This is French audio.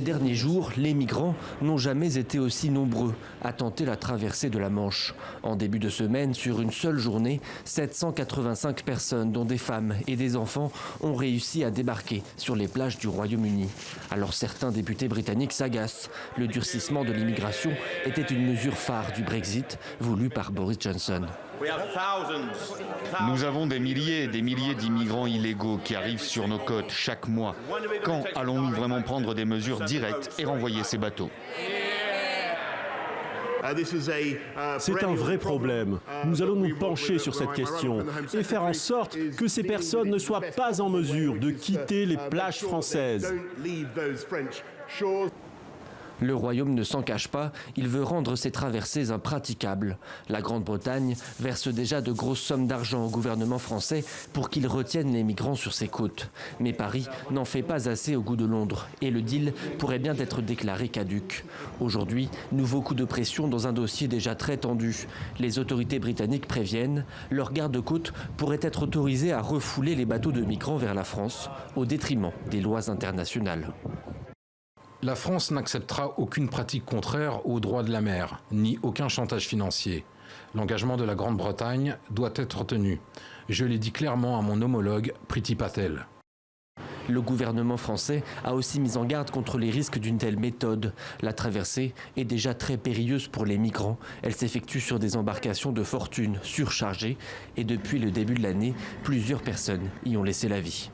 Ces derniers jours, les migrants n'ont jamais été aussi nombreux à tenter la traversée de la Manche. En début de semaine, sur une seule journée, 785 personnes, dont des femmes et des enfants, ont réussi à débarquer sur les plages du Royaume-Uni. Alors certains députés britanniques s'agacent. Le durcissement de l'immigration était une mesure phare du Brexit, voulue par Boris Johnson. Nous avons des milliers et des milliers d'immigrants illégaux qui arrivent sur nos côtes chaque mois. Quand allons-nous vraiment prendre des mesures directes et renvoyer ces bateaux ? C'est un vrai problème. Nous allons nous pencher sur cette question et faire en sorte que ces personnes ne soient pas en mesure de quitter les plages françaises. Le Royaume ne s'en cache pas, il veut rendre ces traversées impraticables. La Grande-Bretagne verse déjà de grosses sommes d'argent au gouvernement français pour qu'il retienne les migrants sur ses côtes. Mais Paris n'en fait pas assez au goût de Londres et le deal pourrait bien être déclaré caduc. Aujourd'hui, nouveau coup de pression dans un dossier déjà très tendu. Les autorités britanniques préviennent, leurs gardes-côtes pourraient être autorisés à refouler les bateaux de migrants vers la France au détriment des lois internationales. La France n'acceptera aucune pratique contraire aux droits de la mer, ni aucun chantage financier. L'engagement de la Grande-Bretagne doit être tenu. Je l'ai dit clairement à mon homologue Priti Patel. Le gouvernement français a aussi mis en garde contre les risques d'une telle méthode. La traversée est déjà très périlleuse pour les migrants. Elle s'effectue sur des embarcations de fortune surchargées et depuis le début de l'année, plusieurs personnes y ont laissé la vie.